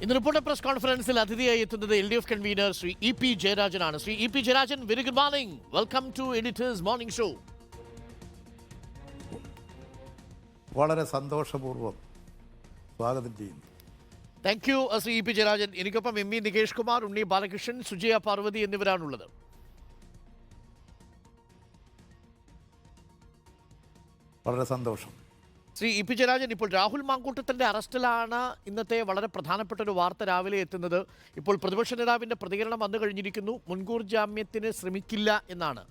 ഇന്ന് reporter press കോൺഫറൻസിൽ അതിഥിയായി എത്തുന്നത് LDF കൺവീനർ ശ്രീ EP ജയരാജനാണ്. Shri EP Jayarajan, very good morning. Welcome to editors morning show. വളരെ സന്തോഷപൂർവ്വം സ്വാഗതം ചെയ്യുന്നു. Thank you Shri EP Jayarajan. എനിക്കൊപ്പം ME നികേഷ് കുമാർ, ഉണ്ണി ബാലകൃഷ്ണൻ, സുജയ പാർവതി എന്നിവരാണുള്ളത്. വളരെ സന്തോഷം. ശ്രീ EP ജയരാജൻ, ഇപ്പോൾ രാഹുൽ മാങ്കൂട്ടത്തിൻ്റെ അറസ്റ്റിലാണ് ഇന്നത്തെ വളരെ പ്രധാനപ്പെട്ട ഒരു വാർത്ത രാവിലെ എത്തുന്നത്. ഇപ്പോൾ പ്രതിപക്ഷ നേതാവിൻ്റെ പ്രതികരണം വന്നു കഴിഞ്ഞിരിക്കുന്നു. മുൻകൂർ ജാമ്യത്തിന് ശ്രമിക്കില്ല എന്നാണ്.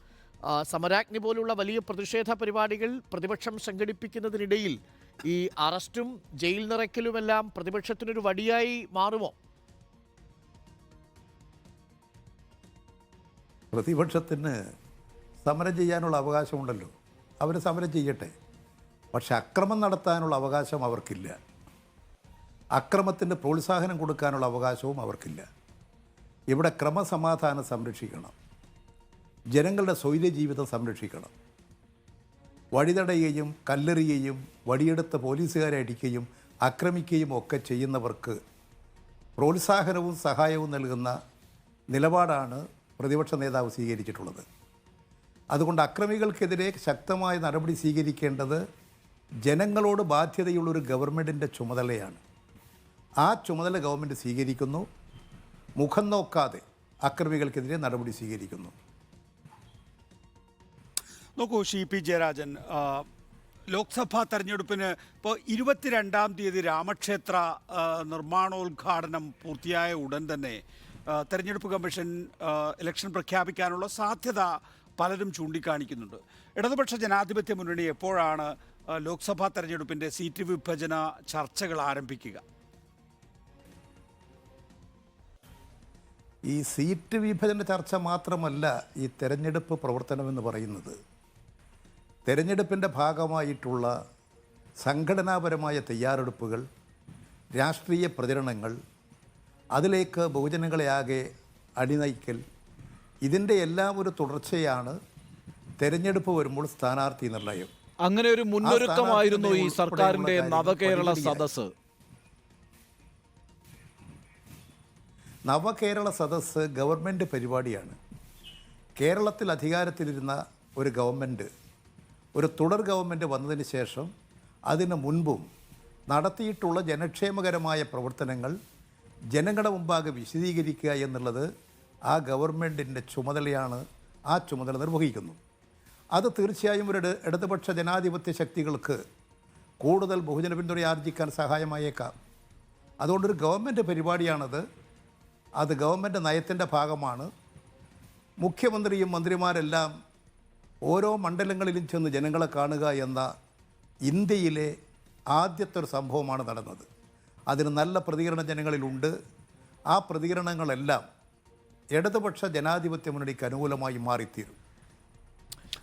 സമരാഗ്നി പോലുള്ള വലിയ പ്രതിഷേധ പരിപാടികൾ പ്രതിപക്ഷം സംഘടിപ്പിക്കുന്നതിനിടയിൽ ഈ അറസ്റ്റും ജയിൽ നിറയ്ക്കലുമെല്ലാം പ്രതിപക്ഷത്തിനൊരു വടിയായി മാറുമോ? പ്രതിപക്ഷത്തിന് സമരം ചെയ്യാനുള്ള അവകാശമുണ്ടല്ലോ, അവർ സമരം ചെയ്യട്ടെ. പക്ഷെ അക്രമം നടത്താനുള്ള അവകാശം അവർക്കില്ല. അക്രമത്തിന് പ്രോത്സാഹനം കൊടുക്കാനുള്ള അവകാശവും അവർക്കില്ല. ഇവിടെ ക്രമസമാധാനം സംരക്ഷിക്കണം, ജനങ്ങളുടെ സ്വൈര്യ ജീവിതം സംരക്ഷിക്കണം. വഴിതടയുകയും കല്ലെറിയുകയും വടിയെടുത്ത് പോലീസുകാരെ അടിക്കുകയും ആക്രമിക്കുകയും ഒക്കെ ചെയ്യുന്നവർക്ക് പ്രോത്സാഹനവും സഹായവും നൽകുന്ന നിലപാടാണ് പ്രതിപക്ഷ നേതാവ് സ്വീകരിച്ചിട്ടുള്ളത്. അതുകൊണ്ട് അക്രമികൾക്കെതിരെ ശക്തമായ നടപടി സ്വീകരിക്കേണ്ടത് ജനങ്ങളോട് ബാധ്യതയുള്ളൊരു ഗവൺമെൻറ്റിൻ്റെ ചുമതലയാണ്. ആ ചുമതല ഗവൺമെൻറ് സ്വീകരിക്കുന്നു. മുഖം നോക്കാതെ അക്രമികൾക്കെതിരെ നടപടി സ്വീകരിക്കുന്നു. നോക്കൂ EP ജയരാജൻ, ലോക്സഭാ തെരഞ്ഞെടുപ്പിന് ഇപ്പോൾ 22-ാം തീയതി രാമക്ഷേത്ര നിർമ്മാണോദ്ഘാടനം പൂർത്തിയായ ഉടൻ തന്നെ തെരഞ്ഞെടുപ്പ് കമ്മീഷൻ ഇലക്ഷൻ പ്രഖ്യാപിക്കാനുള്ള സാധ്യത പലരും ചൂണ്ടിക്കാണിക്കുന്നുണ്ട്. ഇടതുപക്ഷ ജനാധിപത്യ മുന്നണി എപ്പോഴാണ് ലോക്സഭാ തെരഞ്ഞെടുപ്പിൻ്റെ സീറ്റ് വിഭജന ചർച്ചകൾ ആരംഭിക്കുക? ഈ സീറ്റ് വിഭജന ചർച്ച മാത്രമല്ല ഈ തെരഞ്ഞെടുപ്പ് പ്രവർത്തനമെന്ന് പറയുന്നത്. തെരഞ്ഞെടുപ്പിൻ്റെ ഭാഗമായിട്ടുള്ള സംഘടനാപരമായ തയ്യാറെടുപ്പുകൾ, രാഷ്ട്രീയ പ്രചരണങ്ങൾ, അതിലേക്ക് ബഹുജനങ്ങളെ ആകെ അണിനയിക്കൽ, ഇതിൻ്റെ എല്ലാം ഒരു തുടർച്ചയാണ് തെരഞ്ഞെടുപ്പ് വരുമ്പോൾ സ്ഥാനാർത്ഥി നിർണയം. അങ്ങനെ ഒരു മുന്നൊരുക്കമായിരുന്നു ഈ സർക്കാരിന്റെ നവകേരള സദസ്സ്. നവകേരള സദസ്സ് ഗവൺമെൻറ് പരിപാടിയാണ്. കേരളത്തിൽ അധികാരത്തിലിരുന്ന ഒരു ഗവൺമെൻറ്, ഒരു തുടർ ഗവൺമെൻറ് വന്നതിന് ശേഷം അതിന് മുൻപും നടത്തിയിട്ടുള്ള ജനക്ഷേമകരമായ പ്രവർത്തനങ്ങൾ ജനങ്ങളുടെ മുമ്പാകെ വിശദീകരിക്കുക എന്നുള്ളത് ആ ഗവൺമെൻറ്റിൻ്റെ ചുമതലയാണ്. ആ ചുമതല നിർവഹിക്കുന്നു. അത് തീർച്ചയായും ഒരു ഇടതുപക്ഷ ജനാധിപത്യ ശക്തികൾക്ക് കൂടുതൽ ബഹുജന പിന്തുണ ആർജിക്കാൻ സഹായമായേക്കാം. അതുകൊണ്ടൊരു ഗവൺമെൻറ് പരിപാടിയാണത്. അത് ഗവൺമെൻറ് നയത്തിൻ്റെ ഭാഗമാണ്. മുഖ്യമന്ത്രിയും മന്ത്രിമാരെല്ലാം ഓരോ മണ്ഡലങ്ങളിലും ചെന്ന് ജനങ്ങളെ കാണുക എന്ന ഇന്ത്യയിലെ ആദ്യത്തെ ഒരു സംഭവമാണ് നടന്നത്. അതിന് നല്ല പ്രതികരണം ജനങ്ങളിലുണ്ട്. ആ പ്രതികരണങ്ങളെല്ലാം ഇടതുപക്ഷ ജനാധിപത്യ മുന്നണിക്ക് അനുകൂലമായി മാറിത്തീരും.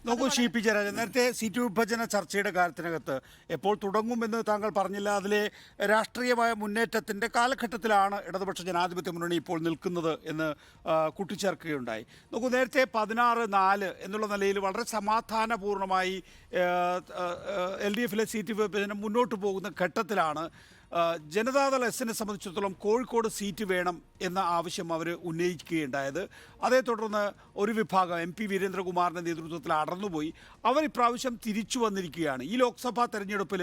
നോക്കൂ EP ജയരാജൻ, നേരത്തെ സീറ്റ് വിഭജന ചർച്ചയുടെ കാര്യത്തിനകത്ത് എപ്പോൾ തുടങ്ങുമെന്ന് താങ്കൾ പറഞ്ഞില്ല. അതിലെ രാഷ്ട്രീയമായ മുന്നേറ്റത്തിൻ്റെ കാലഘട്ടത്തിലാണ് ഇടതുപക്ഷ ജനാധിപത്യ മുന്നണി ഇപ്പോൾ നിൽക്കുന്നത് എന്ന് കൂട്ടിച്ചേർക്കുകയുണ്ടായി. നോക്കൂ, നേരത്തെ 16-4 എന്നുള്ള നിലയിൽ വളരെ സമാധാനപൂർണ്ണമായി LDFലെ സീറ്റ് വിഭജനം മുന്നോട്ട് പോകുന്ന ഘട്ടത്തിലാണ് ജനതാദൾ എസിനെ സംബന്ധിച്ചിടത്തോളം കോഴിക്കോട് സീറ്റ് വേണം എന്ന ആവശ്യം അവർ ഉന്നയിക്കുകയുണ്ടായത്. അതേ തുടർന്ന് ഒരു വിഭാഗം MP വീരേന്ദ്രകുമാറിൻ്റെ നേതൃത്വത്തിൽ അടർന്നുപോയി. അവർ ഇപ്രാവശ്യം തിരിച്ചു വന്നിരിക്കുകയാണ്. ഈ ലോക്സഭാ തെരഞ്ഞെടുപ്പിൽ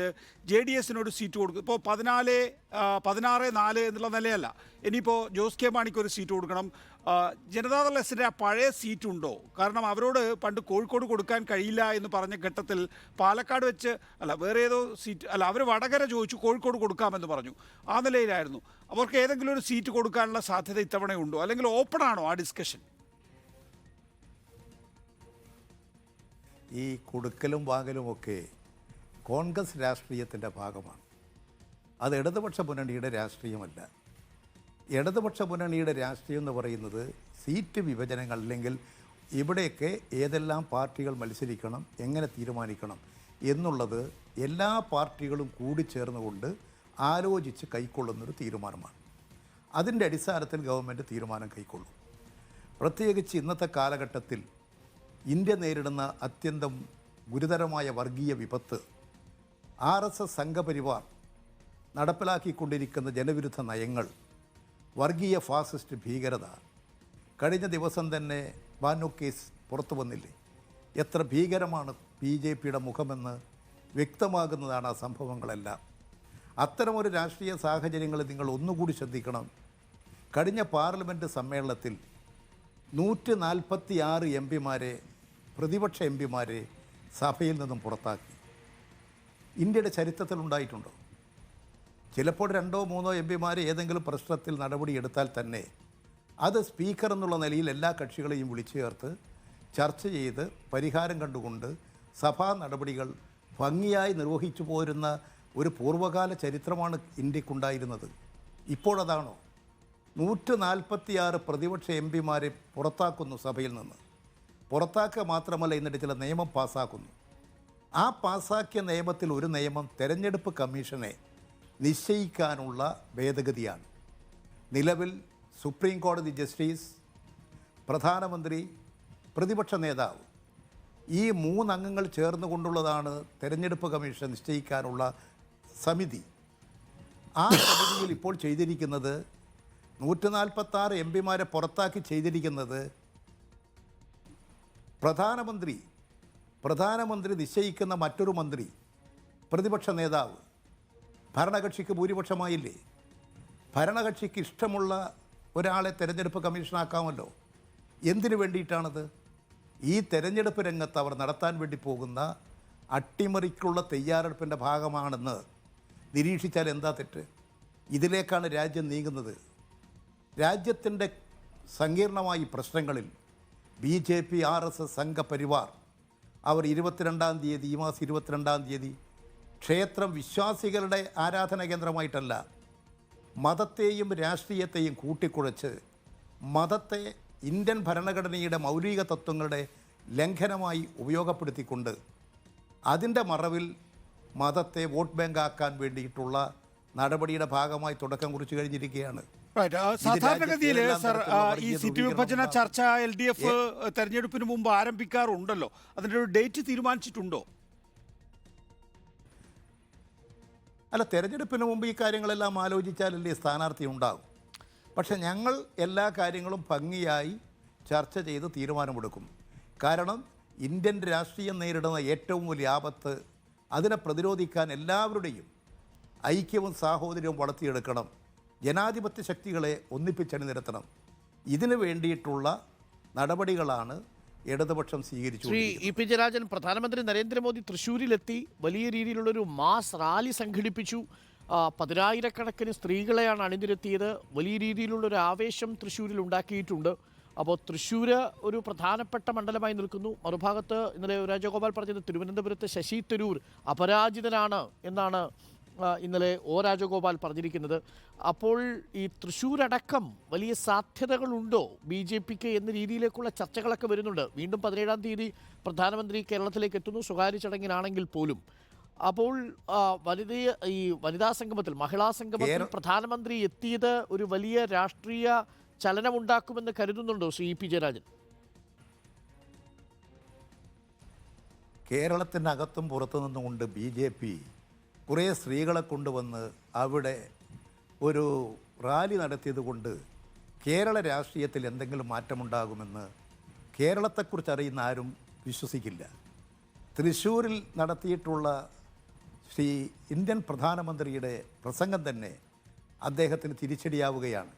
JDSനോട് സീറ്റ് കൊടുക്കും. ഇപ്പോൾ 16-4 എന്നുള്ള നിലയല്ല, ഇനിയിപ്പോൾ ജോസ് കെ മാണിക്ക് ഒരു സീറ്റ് കൊടുക്കണം. ജനതാദൾ എസിൻ്റെ ആ പഴയ സീറ്റുണ്ടോ? കാരണം അവരോട് പണ്ട് കോഴിക്കോട് കൊടുക്കാൻ കഴിയില്ല എന്ന് പറഞ്ഞ ഘട്ടത്തിൽ പാലക്കാട് വെച്ച് വേറെ ഏതോ സീറ്റ് അവർ വടകര ചോദിച്ചു, കോഴിക്കോട് കൊടുക്കാമെന്ന് പറഞ്ഞു. ആ നിലയിലായിരുന്നു. അവർക്ക് ഏതെങ്കിലും ഒരു സീറ്റ് കൊടുക്കാനുള്ള സാധ്യത ഇത്തവണയുണ്ടോ, അല്ലെങ്കിൽ ഓപ്പൺ ആണോ ആ ഡിസ്കഷൻ? ഈ കൊടുക്കലും വാങ്ങലുമൊക്കെ കോൺഗ്രസ് രാഷ്ട്രീയത്തിൻ്റെ ഭാഗമാണ്. അത് ഇടതുപക്ഷ മുന്നണിയുടെ രാഷ്ട്രീയമല്ല. ഇടതുപക്ഷ മുന്നണിയുടെ രാഷ്ട്രീയം എന്ന് പറയുന്നത് സീറ്റ് വിഭജനങ്ങൾ, അല്ലെങ്കിൽ ഇവിടെയൊക്കെ ഏതെല്ലാം പാർട്ടികൾ മത്സരിക്കണം, എങ്ങനെ തീരുമാനിക്കണം എന്നുള്ളത് എല്ലാ പാർട്ടികളും കൂടിച്ചേർന്നുകൊണ്ട് ആലോചിച്ച് കൈക്കൊള്ളുന്നൊരു തീരുമാനമാണ്. അതിൻ്റെ അടിസ്ഥാനത്തിൽ ഗവൺമെൻറ് തീരുമാനം കൈക്കൊള്ളും. പ്രത്യേകിച്ച് ഇന്നത്തെ കാലഘട്ടത്തിൽ ഇന്ത്യ നേരിടുന്ന അത്യന്തം ഗുരുതരമായ വർഗീയ വിപത്ത്, RSS സംഘപരിവാർ നടപ്പിലാക്കിക്കൊണ്ടിരിക്കുന്ന ജനവിരുദ്ധ നയങ്ങൾ, വർഗീയ ഫാസിസ്റ്റ് ഭീകരത. കഴിഞ്ഞ ദിവസം തന്നെ ബാനോ കേസ് പുറത്തു വന്നില്ലേ? എത്ര ഭീകരമാണ് BJPയുടെ മുഖമെന്ന് വ്യക്തമാകുന്നതാണ് ആ സംഭവങ്ങളെല്ലാം. അത്തരമൊരു രാഷ്ട്രീയ സാഹചര്യങ്ങൾ നിങ്ങൾ ഒന്നുകൂടി ശ്രദ്ധിക്കണം. കഴിഞ്ഞ പാർലമെൻറ്റ് സമ്മേളനത്തിൽ 146 MP-മാരെ, പ്രതിപക്ഷ MP-മാരെ സഭയിൽ നിന്നും പുറത്താക്കി. ഇന്ത്യയുടെ ചരിത്രത്തിലുണ്ടായിട്ടുണ്ടോ? ചിലപ്പോൾ 2-3 MP-മാരെ ഏതെങ്കിലും പ്രശ്നത്തിൽ നടപടിയെടുത്താൽ തന്നെ അത് സ്പീക്കർ എന്നുള്ള നിലയിൽ എല്ലാ കക്ഷികളെയും വിളിച്ചു ചേർത്ത് ചർച്ച ചെയ്ത് പരിഹാരം കണ്ടുകൊണ്ട് സഭാ നടപടികൾ ഭംഗിയായി നിർവഹിച്ചു പോരുന്ന ഒരു പൂർവ്വകാല ചരിത്രമാണ് ഇന്ത്യക്കുണ്ടായിരുന്നത്. ഇപ്പോഴതാണോ? 146 പ്രതിപക്ഷ MP-മാരെ പുറത്താക്കുന്നു സഭയിൽ നിന്ന്. പുറത്താക്കുക മാത്രമല്ല, എന്നിട്ട് ചില നിയമം പാസ്സാക്കുന്നു. ആ പാസ്സാക്കിയ നിയമത്തിൽ ഒരു നിയമം തെരഞ്ഞെടുപ്പ് കമ്മീഷനെ നിശ്ചയിക്കാനുള്ള ഭേദഗതിയാണ്. നിലവിൽ സുപ്രീം കോടതി ജസ്റ്റിസ്, പ്രധാനമന്ത്രി, പ്രതിപക്ഷ നേതാവ്, ഈ 3 അംഗങ്ങൾ ചേർന്നുകൊണ്ടുള്ളതാണ് തെരഞ്ഞെടുപ്പ് കമ്മീഷൻ നിശ്ചയിക്കാനുള്ള സമിതി. ആ സമിതിയിൽ ഇപ്പോൾ ചെയ്തിരിക്കുന്നത് 146 MP-മാരെ പുറത്താക്കി ചെയ്തിരിക്കുന്നത് പ്രധാനമന്ത്രി നിശ്ചയിക്കുന്ന മറ്റൊരു മന്ത്രി, പ്രതിപക്ഷ നേതാവ്, ഭരണകക്ഷിക്ക് ഭൂരിപക്ഷമായില്ലേ? ഭരണകക്ഷിക്ക് ഇഷ്ടമുള്ള ഒരാളെ തെരഞ്ഞെടുപ്പ് കമ്മീഷനാക്കാമല്ലോ. എന്തിനു വേണ്ടിയിട്ടാണത്? ഈ തെരഞ്ഞെടുപ്പ് രംഗത്ത് അവർ നടത്താൻ വേണ്ടി പോകുന്ന അട്ടിമറിക്കുള്ള തയ്യാറെടുപ്പിൻ്റെ ഭാഗമാണെന്ന് നിരീക്ഷിച്ചാൽ എന്താ തെറ്റ്? ഇതിലേക്കാണ് രാജ്യം നീങ്ങുന്നത്. രാജ്യത്തിൻ്റെ സങ്കീർണമായ പ്രശ്നങ്ങളിൽ BJP, RSS, സംഘപരിവാർ അവർ 22-ാം തീയതി, ഈ മാസം 22-ാം തീയതി ക്ഷേത്രം വിശ്വാസികളുടെ ആരാധന കേന്ദ്രമായിട്ടല്ല, മതത്തെയും രാഷ്ട്രീയത്തെയും കൂട്ടിക്കുഴച്ച് മതത്തെ ഇന്ത്യൻ ഭരണഘടനയുടെ മൗലിക തത്വങ്ങളുടെ ലംഘനമായി ഉപയോഗപ്പെടുത്തിക്കൊണ്ട് അതിൻ്റെ മറവിൽ മതത്തെ വോട്ട് ബാങ്കാക്കാൻ വേണ്ടിയിട്ടുള്ള നടപടിയുടെ ഭാഗമായി തുടക്കം കുറിച്ച് കഴിഞ്ഞിരിക്കുകയാണ്. സാധാരണഗതിയിൽ സർ, ഈ സീറ്റ് വിഭജന ചർച്ച LDF തെരഞ്ഞെടുപ്പിന് മുമ്പ് ആരംഭിക്കാറുണ്ടല്ലോ. അതിൻ്റെ ഒരു ഡേറ്റ് തീരുമാനിച്ചിട്ടുണ്ടോ? അല്ല, തെരഞ്ഞെടുപ്പിന് മുമ്പ് ഈ കാര്യങ്ങളെല്ലാം ആലോചിച്ചാലല്ലേ സ്ഥാനാർത്ഥി ഉണ്ടാകും. പക്ഷെ ഞങ്ങൾ എല്ലാ കാര്യങ്ങളും ഭംഗിയായി ചർച്ച ചെയ്ത് തീരുമാനമെടുക്കും. കാരണം ഇന്ത്യൻ രാഷ്ട്രീയം നേരിടുന്ന ഏറ്റവും വലിയ ആപത്ത്, അതിനെ പ്രതിരോധിക്കാൻ എല്ലാവരുടെയും ഐക്യവും സാഹോദര്യവും വളർത്തിയെടുക്കണം. ജനാധിപത്യ ശക്തികളെ ഒന്നിപ്പിച്ചണിനിരത്തണം. ഇതിനു വേണ്ടിയിട്ടുള്ള നടപടികളാണ് ഇടതുപക്ഷം സ്വീകരിച്ചു. ശ്രീ EP ജയരാജൻ, പ്രധാനമന്ത്രി നരേന്ദ്രമോദി തൃശ്ശൂരിലെത്തി വലിയ രീതിയിലുള്ളൊരു മാസ് റാലി സംഘടിപ്പിച്ചു. 10,000-കണക്കിന് സ്ത്രീകളെയാണ് അണിനിരത്തിയത്. വലിയ രീതിയിലുള്ളൊരു ആവേശം തൃശ്ശൂരിൽ ഉണ്ടാക്കിയിട്ടുണ്ട്. അപ്പോൾ തൃശ്ശൂർ ഒരു പ്രധാനപ്പെട്ട മണ്ഡലമായി നിൽക്കുന്നു. മറുഭാഗത്ത് ഇന്നലെ രാജഗോപാൽ പറഞ്ഞത് തിരുവനന്തപുരത്ത് ശശി തരൂർ അപരാജിതനാണ് എന്നാണ് ഇന്നലെ രാജഗോപാൽ പറഞ്ഞിരിക്കുന്നത്. അപ്പോൾ ഈ തൃശ്ശൂരടക്കം വലിയ സാധ്യതകളുണ്ടോ BJPക്ക് എന്ന രീതിയിലേക്കുള്ള ചർച്ചകളൊക്കെ വരുന്നുണ്ട്. വീണ്ടും 17-ാം തീയതി പ്രധാനമന്ത്രി കേരളത്തിലേക്ക് എത്തുന്നു, സ്വകാര്യ ചടങ്ങിനാണെങ്കിൽ പോലും. അപ്പോൾ ഈ വനിതാ സംഗമത്തിൽ, മഹിളാ സംഗമത്തിൽ പ്രധാനമന്ത്രി എത്തിയത് ഒരു വലിയ രാഷ്ട്രീയ ചലനമുണ്ടാക്കുമെന്ന് കരുതുന്നുണ്ടോ ശ്രീ EP ജയരാജൻ? കേരളത്തിനകത്തും പുറത്തു നിന്നുകൊണ്ട് BJP കുറേ സ്ത്രീകളെ കൊണ്ടുവന്ന് അവിടെ ഒരു റാലി നടത്തിയത് കൊണ്ട് കേരള രാഷ്ട്രീയത്തിൽ എന്തെങ്കിലും മാറ്റമുണ്ടാകുമെന്ന് കേരളത്തെക്കുറിച്ച് അറിയുന്ന ആരും വിശ്വസിക്കില്ല. തൃശ്ശൂരിൽ നടത്തിയിട്ടുള്ള ശ്രീ ഇന്ത്യൻ പ്രധാനമന്ത്രിയുടെ പ്രസംഗം തന്നെ അദ്ദേഹത്തിന് തിരിച്ചടിയാവുകയാണ്.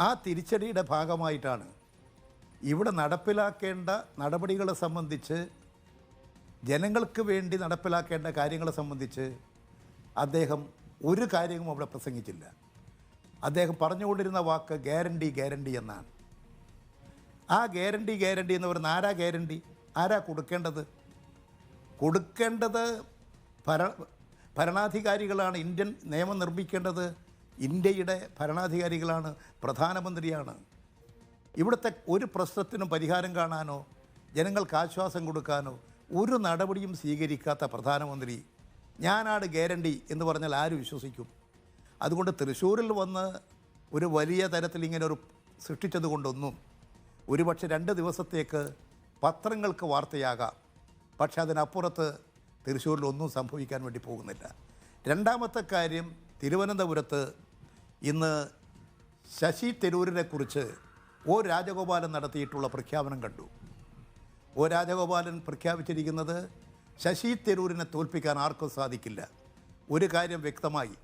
ആ തിരിച്ചടിയുടെ ഭാഗമായിട്ടാണ് ഇവിടെ നടപ്പിലാക്കേണ്ട നടപടികളെ സംബന്ധിച്ച്, ജനങ്ങൾക്ക് വേണ്ടി നടപ്പിലാക്കേണ്ട കാര്യങ്ങളെ സംബന്ധിച്ച് അദ്ദേഹം ഒരു കാര്യവും അവിടെ പ്രസംഗിച്ചില്ല. അദ്ദേഹം പറഞ്ഞുകൊണ്ടിരുന്ന വാക്ക് ഗ്യാരണ്ടി എന്നാണ്. ആ ഗ്യാരണ്ടി എന്ന് പറയുന്ന ആരാ ഗ്യാരണ്ടി? ആരാ കൊടുക്കേണ്ടത് ഭരണാധികാരികളാണ്. ഇന്ത്യൻ നിയമം നിർമ്മിക്കേണ്ടത് ഇന്ത്യയുടെ ഭരണാധികാരികളാണ്, പ്രധാനമന്ത്രിയാണ്. ഇവിടുത്തെ ഒരു പ്രശ്നത്തിനും പരിഹാരം കാണാനോ ജനങ്ങൾക്ക് ആശ്വാസം കൊടുക്കാനോ ഒരു നടപടിയും സ്വീകരിക്കാത്ത പ്രധാനമന്ത്രി ഞാനാണ് ഗ്യാരണ്ടി എന്ന് പറഞ്ഞാൽ ആര് വിശ്വസിക്കും? അതുകൊണ്ട് തൃശ്ശൂരിൽ വന്ന് ഒരു വലിയ തരത്തിൽ ഇങ്ങനെ ഒരു സൃഷ്ടിച്ചത് കൊണ്ടൊന്നും ഒരുപക്ഷെ 2 ദിവസത്തേക്ക് പത്രങ്ങൾക്ക് വാർത്തയാകാം. പക്ഷെ അതിനപ്പുറത്ത് തൃശ്ശൂരിൽ ഒന്നും സംഭവിക്കാൻ വേണ്ടി പോകുന്നില്ല. രണ്ടാമത്തെ കാര്യം, തിരുവനന്തപുരത്ത് ഇന്ന് ശശി തരൂരിനെ കുറിച്ച് ഒ രാജഗോപാലൻ നടത്തിയിട്ടുള്ള പ്രഖ്യാപനം കണ്ടു. ഒ രാജഗോപാലൻ പ്രഖ്യാപിച്ചിരിക്കുന്നത് ശശി തരൂരിനെ തോൽപ്പിക്കാൻ ആർക്കും സാധിക്കില്ല. ഒരു കാര്യം വ്യക്തമായി.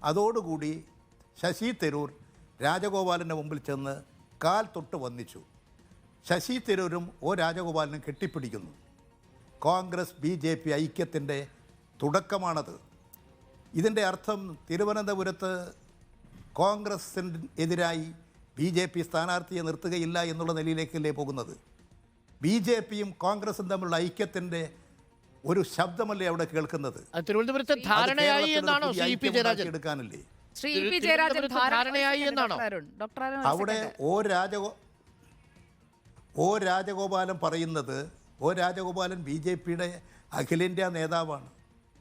അതോടുകൂടി ശശി തരൂർ രാജഗോപാലിൻ്റെ മുമ്പിൽ ചെന്ന് കാൽ തൊട്ട് വന്ദിച്ചു. ശശി തരൂരും ഒ രാജഗോപാലിനും കെട്ടിപ്പിടിക്കുന്നു. കോൺഗ്രസ് BJP ഐക്യത്തിൻ്റെ തുടക്കമാണത്. ഇതിൻ്റെ അർത്ഥം തിരുവനന്തപുരത്ത് കോൺഗ്രസിനെതിരായി BJP സ്ഥാനാർത്ഥിയെ നിർത്തുകയില്ല എന്നുള്ള നിലയിലേക്കല്ലേ പോകുന്നത്. BJPയും കോൺഗ്രസും തമ്മിലുള്ള ഐക്യത്തിൻ്റെ ഒരു ശബ്ദമല്ലേ അവിടെ കേൾക്കുന്നത്. തിരുവനന്തപുരത്തെ ധാരണയായി എന്നാണോ CP ജയരാജൻ എടുക്കാനല്ലേ ശ്രീ പി ജയരാജൻ ധാരണയായി എന്നാണോ? ഡോക്ടർ അവിടെ ഒ രാജഗോപാലൻ പറയുന്നത്, ഒ രാജഗോപാലൻ BJPയുടെ അഖിലേന്ത്യാ നേതാവാണ്.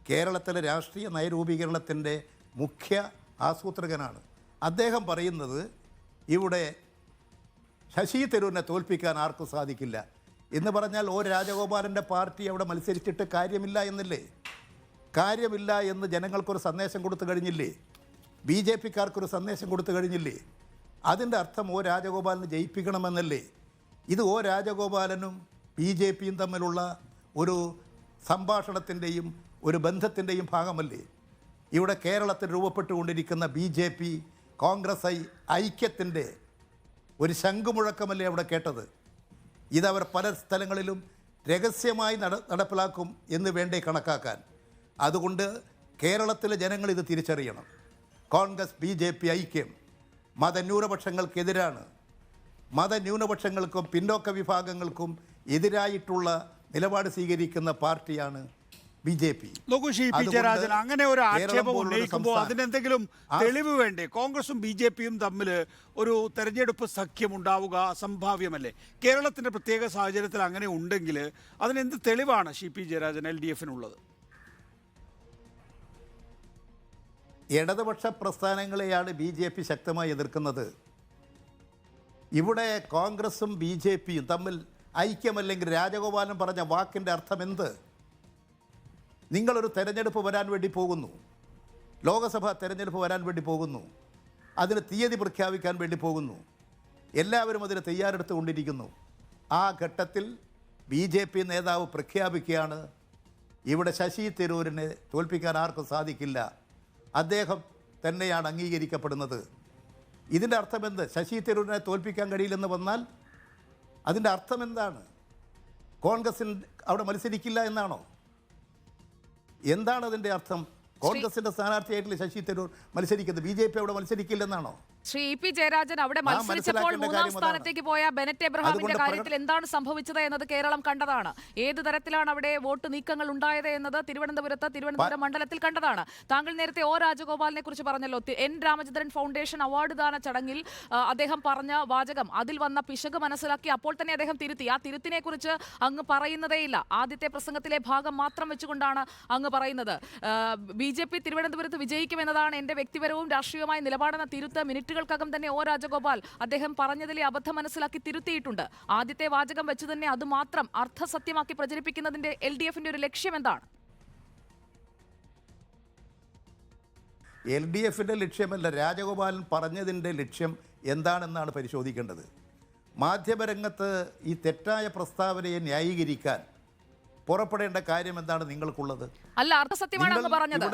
കേരളത്തിലെ രാഷ്ട്രീയ നയരൂപീകരണത്തിൻ്റെ മുഖ്യ ആസൂത്രകനാണ്. അദ്ദേഹം പറയുന്നത് ഇവിടെ ശശി തരൂരിനെ തോൽപ്പിക്കാൻ ആർക്കും സാധിക്കില്ല എന്ന് പറഞ്ഞാൽ ഒ രാജഗോപാലൻ്റെ പാർട്ടി അവിടെ മത്സരിച്ചിട്ട് കാര്യമില്ല എന്നല്ലേ? കാര്യമില്ല എന്ന് ജനങ്ങൾക്കൊരു സന്ദേശം കൊടുത്തു കഴിഞ്ഞില്ലേ? BJPക്കാർക്കൊരു സന്ദേശം കൊടുത്തു കഴിഞ്ഞില്ലേ? അതിൻ്റെ അർത്ഥം ഒ രാജഗോപാലിനെ ജയിപ്പിക്കണമെന്നല്ലേ? ഇത് ഒ രാജഗോപാലനും BJPയും തമ്മിലുള്ള ഒരു സംഭാഷണത്തിൻ്റെയും ഒരു ബന്ധത്തിൻ്റെയും ഭാഗമല്ലേ? ഇവിടെ കേരളത്തിൽ രൂപപ്പെട്ടുകൊണ്ടിരിക്കുന്ന BJP കോൺഗ്രസ് ഐക്യത്തിൻ്റെ ഒരു ശംഖുമുഴക്കമല്ലേ അവിടെ കേട്ടത്? ഇതവർ പല സ്ഥലങ്ങളിലും രഹസ്യമായി നടപ്പിലാക്കും എന്ന് വേണ്ടേ കണക്കാക്കാൻ. അതുകൊണ്ട് കേരളത്തിലെ ജനങ്ങൾ ഇത് തിരിച്ചറിയണം. കോൺഗ്രസ് BJP ഐക്യം മതന്യൂനപക്ഷങ്ങൾക്കെതിരാണ്. മതന്യൂനപക്ഷങ്ങൾക്കും പിന്നോക്ക വിഭാഗങ്ങൾക്കും എതിരായിട്ടുള്ള നിലപാട് സ്വീകരിക്കുന്ന പാർട്ടിയാണ് BJP. നോക്കൂ ശ്രീ പി ജയരാജൻ, അങ്ങനെ ഒരു ആക്ഷേപം ഉന്നയിക്കുമ്പോൾ അതിനെന്തെങ്കിലും തെളിവ് വേണ്ടേ? കോൺഗ്രസും BJPയും തമ്മിൽ ഒരു തെരഞ്ഞെടുപ്പ് സഖ്യം ഉണ്ടാവുക അസംഭാവ്യമല്ലേ? കേരളത്തിന്റെ പ്രത്യേക സാഹചര്യത്തിൽ അങ്ങനെ ഉണ്ടെങ്കിൽ അതിനെന്ത് തെളിവാണ് ശ്രീ പി ജയരാജൻ LDFനുള്ളത്? ഇടതുപക്ഷ പ്രസ്ഥാനങ്ങളെയാണ് BJP ശക്തമായി എതിർക്കുന്നത്. ഇവിടെ കോൺഗ്രസും BJPയും തമ്മിൽ ഐക്യമല്ലെങ്കിൽ രാജഗോപാലൻ പറഞ്ഞ വാക്കിൻ്റെ അർത്ഥം എന്ത്? നിങ്ങളൊരു തെരഞ്ഞെടുപ്പ് വരാൻ വേണ്ടി പോകുന്നു, ലോക്സഭാ തെരഞ്ഞെടുപ്പ് വരാൻ വേണ്ടി പോകുന്നു, അതിന് തീയതി പ്രഖ്യാപിക്കാൻ വേണ്ടി പോകുന്നു, എല്ലാവരും അതിന് തയ്യാറെടുത്തുകൊണ്ടിരിക്കുന്നു. ആ ഘട്ടത്തിൽ BJP നേതാവ് പ്രഖ്യാപിക്കുകയാണ് ഇവിടെ ശശി തരൂരിനെ തോൽപ്പിക്കാൻ ആർക്കും സാധിക്കില്ല, അദ്ദേഹം തന്നെയാണ് അംഗീകരിക്കപ്പെടുന്നത്. ഇതിൻ്റെ അർത്ഥം എന്ത്? ശശി തരൂരിനെ തോൽപ്പിക്കാൻ കഴിയില്ലെന്ന് വന്നാൽ അതിൻ്റെ അർത്ഥം എന്താണ്? കോൺഗ്രസിൽ അവിടെ മത്സരിക്കില്ല എന്നാണോ? എന്താണ് അതിൻ്റെ അർത്ഥം? കോൺഗ്രസിൻ്റെ സ്ഥാനാർത്ഥിയായിട്ടില്ല ശശി തരൂർ മത്സരിക്കുന്നത്, BJP അവിടെ മത്സരിക്കില്ലെന്നാണോ? ശ്രീ പി ജയരാജൻ അവിടെ മത്സരിച്ചപ്പോൾ മൂന്നാം സ്ഥാനത്തേക്ക് പോയ ബെനറ്റ് എബ്രഹാമിന്റെ കാര്യത്തിൽ എന്താണ് സംഭവിച്ചത് എന്നത് കേരളം കണ്ടതാണ്. ഏത് തരത്തിലാണ് അവിടെ വോട്ട് നീക്കങ്ങൾ ഉണ്ടായത് എന്നത് തിരുവനന്തപുരം മണ്ഡലത്തിൽ കണ്ടതാണ്. താങ്കൾ നേരത്തെ ഒ രാജഗോപാലിനെ കുറിച്ച് പറഞ്ഞല്ലോ. N രാമചന്ദ്രൻ ഫൗണ്ടേഷൻ അവാർഡ് ദാന ചടങ്ങിൽ അദ്ദേഹം പറഞ്ഞ വാചകം, അതിൽ വന്ന പിശക് മനസ്സിലാക്കി അപ്പോൾ തന്നെ അദ്ദേഹം തിരുത്തി. ആ തിരുത്തിനെ കുറിച്ച് അങ്ങ് പറയുന്നതേയില്ല. ആദ്യത്തെ പ്രസംഗത്തിലെ ഭാഗം മാത്രം വെച്ചുകൊണ്ടാണ് അങ്ങ് പറയുന്നത്. BJP തിരുവനന്തപുരത്ത് വിജയിക്കുമെന്നതാണ് എന്റെ വ്യക്തിപരവും രാഷ്ട്രീയവുമായ നിലപാടെന്ന തിരുത്ത് മിനിറ്റുകൾക്കകം തന്നെ ഒ രാജഗോപാൽ അദ്ദേഹം പറഞ്ഞതിലെ അബദ്ധം മനസ്സിലാക്കി തിരുത്തിയിട്ടുണ്ട്. ആദ്യത്തെ വാചകം വെച്ച് തന്നെ അത് മാത്രം അർത്ഥസത്യമാക്കി പ്രചരിപ്പിക്കുന്നതിന്റെ LDFന്റെ ഒരു ലക്ഷ്യം എന്താണ്? LDFന്റെ ലക്ഷ്യമല്ല, രാജഗോപാലൻ പറഞ്ഞതിൻ്റെ ലക്ഷ്യം എന്താണെന്നാണ് പരിശോധിക്കേണ്ടത്. മാധ്യമരംഗത്ത് ഈ തെറ്റായ പ്രസ്താവനയെ ന്യായീകരിക്കാൻ പുറപ്പെടേണ്ട കാര്യം എന്താണ് നിങ്ങൾക്കുള്ളത്? അല്ല, അർത്ഥസത്യമാണ് അങ്ങ് പറഞ്ഞത്.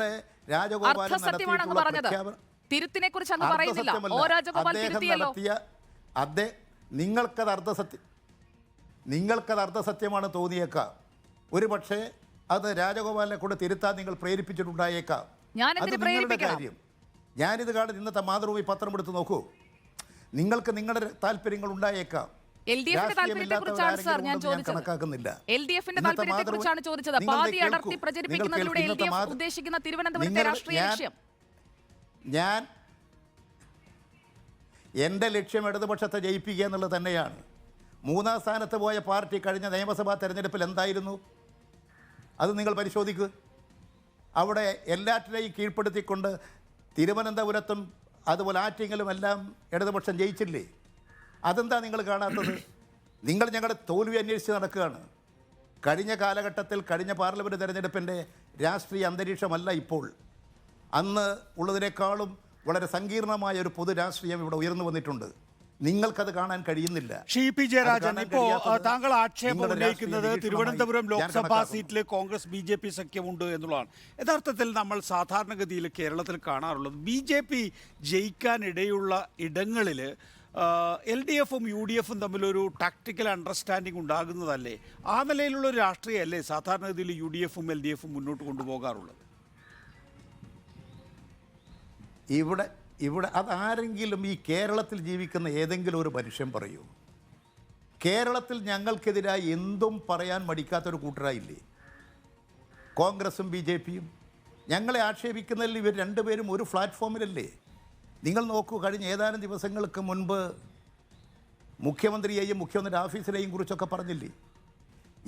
അർത്ഥസത്യമാണ് അങ്ങ് പറഞ്ഞത്. തിരുത്തിനെ കുറിച്ച് അങ്ങ് പറയുന്നില്ല. ഒ രാജഗോപാൽ തിരുത്തിയല്ലോ. നിങ്ങൾക്കത് അർത്ഥസത്യമാണ് തോന്നിയേക്കാം. ഒരു പക്ഷേ അത് രാജഗോപാലിനെ കൊണ്ട് തിരുത്താൻ നിങ്ങൾ പ്രേരിപ്പിച്ചിട്ടുണ്ടായേക്കാം. അത് നിങ്ങളുടെ കാര്യം. ഞാനിത് കാണുന്ന ഇന്നത്തെ മാതൃഭൂമി പത്രം എടുത്ത് നോക്കൂ. നിങ്ങൾക്ക് നിങ്ങളുടെ താല്പര്യങ്ങൾ ഉണ്ടായേക്കാം. LDFന്റെ താല്പര്യത്തെക്കുറിച്ചാണ് സാർ ഞാൻ ചോദിച്ചത്. LDFന്റെ താല്പര്യത്തെക്കുറിച്ചാണ് ചോദിച്ചത്. പാതി അടർത്തി പ്രചരിപ്പിക്കുന്നതിലൂടെ LDF ഉദ്ദേശിക്കുന്ന തിരുവനന്തപുരത്തെ രാഷ്ട്രീയ ലക്ഷ്യം. എൻ്റെ ലക്ഷ്യം ഇടതുപക്ഷത്തെ ജയിപ്പിക്കുക എന്നുള്ളത് തന്നെയാണ്. മൂന്നാം സ്ഥാനത്ത് പോയ പാർട്ടി കഴിഞ്ഞ നിയമസഭാ തെരഞ്ഞെടുപ്പിൽ എന്തായിരുന്നു? അത് നിങ്ങൾ പരിശോധിക്കുക. അവിടെ എല്ലാറ്റിനെയും കീഴ്പ്പെടുത്തിക്കൊണ്ട് തിരുവനന്തപുരത്തും അതുപോലെ ആറ്റിങ്ങലും എല്ലാം ഇടതുപക്ഷം ജയിച്ചില്ലേ? അതെന്താ നിങ്ങൾ കാണാത്തത്? നിങ്ങൾ ഞങ്ങളുടെ തോൽവി അന്വേഷിച്ച് നടക്കുകയാണ്. കഴിഞ്ഞ കാലഘട്ടത്തിൽ കഴിഞ്ഞ പാർലമെൻറ്റ് തെരഞ്ഞെടുപ്പിൻ്റെ രാഷ്ട്രീയ അന്തരീക്ഷമല്ല ഇപ്പോൾ. അന്ന് ഉള്ളതിനേക്കാളും വളരെ സങ്കീർണമായ ഒരു പൊതു രാഷ്ട്രീയം ഇവിടെ ഉയർന്നു വന്നിട്ടുണ്ട്. നിങ്ങൾക്കത് കാണാൻ കഴിയുന്നില്ല. പി ജയരാജൻ, ഇപ്പോ താങ്കൾ ആക്ഷേപം ഉന്നയിക്കുന്നത് തിരുവനന്തപുരം ലോക്സഭാ സീറ്റിൽ കോൺഗ്രസ് BJP സഖ്യമുണ്ട് എന്നുള്ളതാണ്. യഥാർത്ഥത്തിൽ നമ്മൾ സാധാരണഗതിയിൽ കേരളത്തിൽ കാണാറുള്ളത് BJP ജയിക്കാനിടയുള്ള ഇടങ്ങളിൽ LDFും UDFും തമ്മിലൊരു ടാക്ടിക്കൽ അണ്ടർസ്റ്റാൻഡിംഗ് ഉണ്ടാകുന്നതല്ലേ? ആ നിലയിലുള്ള ഒരു രാഷ്ട്രീയമല്ലേ സാധാരണഗതിയിൽ UDFും LDFും മുന്നോട്ട് കൊണ്ടുപോകാറുള്ളത്? ഇവിടെ അതാരെങ്കിലും ഈ കേരളത്തിൽ ജീവിക്കുന്ന ഏതെങ്കിലും ഒരു മനുഷ്യൻ പറയൂ? കേരളത്തിൽ ഞങ്ങൾക്കെതിരായി എന്തും പറയാൻ മടിക്കാത്തൊരു കൂട്ടരായില്ലേ കോൺഗ്രസും BJPയും? ഞങ്ങളെ ആക്ഷേപിക്കുന്നതിൽ ഇവർ രണ്ടുപേരും ഒരു പ്ലാറ്റ്ഫോമിലല്ലേ? നിങ്ങൾ നോക്കൂ, കഴിഞ്ഞ ഏതാനും ദിവസങ്ങൾക്ക് മുൻപ് മുഖ്യമന്ത്രിയെയും മുഖ്യമന്ത്രി ഓഫീസിനെയും കുറിച്ചൊക്കെ പറഞ്ഞില്ലേ?